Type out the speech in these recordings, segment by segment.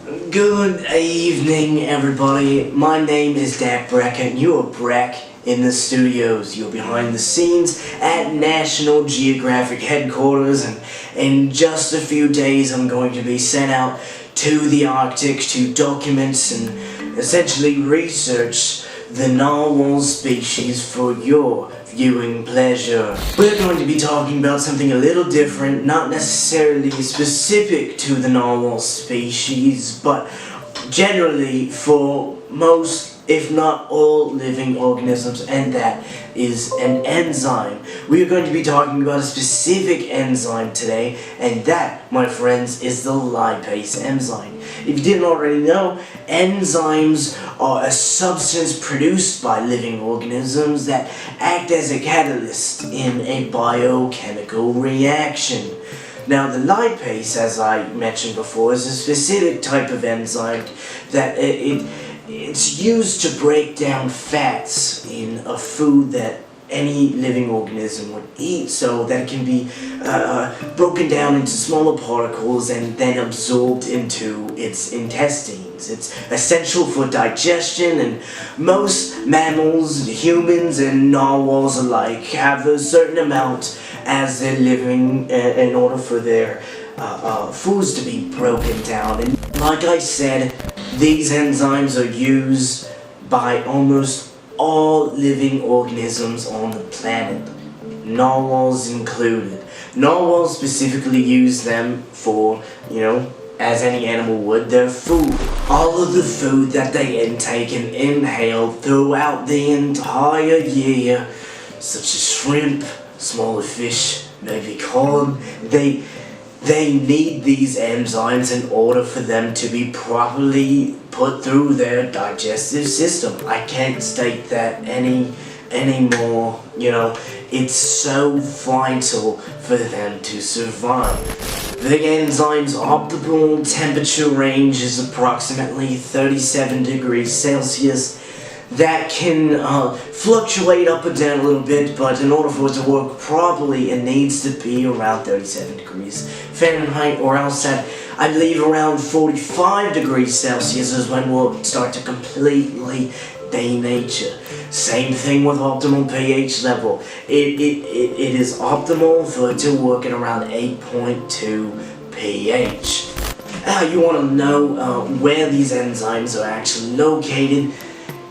Good evening, everybody. My name is Brack, and you are Brack in the studios. You're behind the scenes at National Geographic headquarters, and in just a few days I'm going to be sent out to the Arctic to document and essentially research the narwhal species for your viewing pleasure. We're going to be talking about something a little different, not necessarily specific to the narwhal species, but generally for most, if not all, living organisms, and that is an enzyme. We are going to be talking about a specific enzyme today, and that, my friends, is the lipase enzyme. If you didn't already know, enzymes are a substance produced by living organisms that act as a catalyst in a biochemical reaction. Now, the lipase, as I mentioned before, is a specific type of enzyme that it's used to break down fats in a food that any living organism would eat, so that it can be broken down into smaller particles and then absorbed into its intestines. It's essential for digestion, and most mammals, humans, and narwhals alike have a certain amount as they're living in order for their foods to be broken down. And like I said, these enzymes are used by almost all living organisms on the planet, narwhals included. Narwhals specifically use them for, as any animal would, their food. All of the food that they intake and inhale throughout the entire year, such as shrimp, smaller fish, maybe corn, they need these enzymes in order for them to be properly put through their digestive system. I can't state that anymore. It's so vital for them to survive. The enzyme's optimal temperature range is approximately 37 degrees Celsius. That can fluctuate up and down a little bit, but in order for it to work properly, it needs to be around 37 degrees Fahrenheit, or else at, I believe, around 45 degrees Celsius is when we'll start to completely denature. Same thing with optimal pH level. It is optimal for it to work at around 8.2 pH. You want to know where these enzymes are actually located.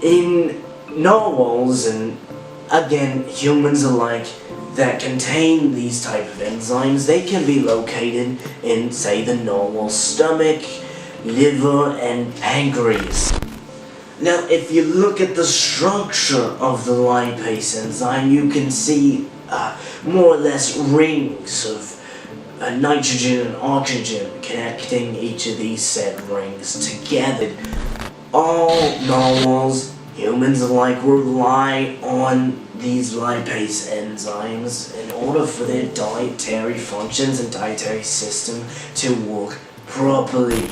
In narwhals, and again humans alike, that contain these type of enzymes, they can be located in, say, the narwhal's stomach, liver, and pancreas. Now, if you look at the structure of the lipase enzyme, you can see more or less rings of nitrogen and oxygen connecting each of these said rings together. All narwhals, humans alike, rely on these lipase enzymes in order for their dietary functions and dietary system to work properly.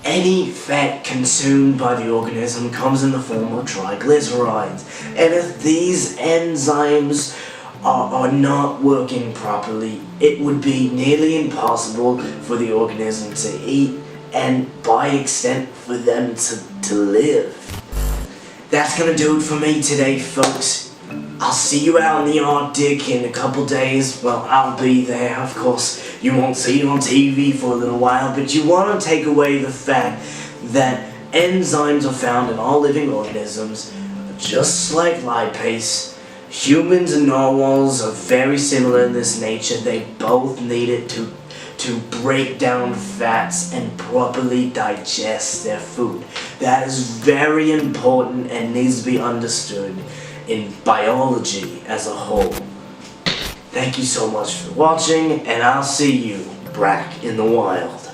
Any fat consumed by the organism comes in the form of triglycerides, and if these enzymes are not working properly, it would be nearly impossible for the organism to eat, and by extent for them to live. That's gonna do it for me today, folks. I'll see you out in the Arctic in a couple days. Well, I'll be there, of course. You won't see it on TV for a little while, but you want to take away the fact that enzymes are found in all living organisms, just like lipase. Humans and narwhals are very similar in this nature. They both need it to break down fats and properly digest their food. That is very important and needs to be understood in biology as a whole. Thank you so much for watching, and I'll see you, Brack, in the wild.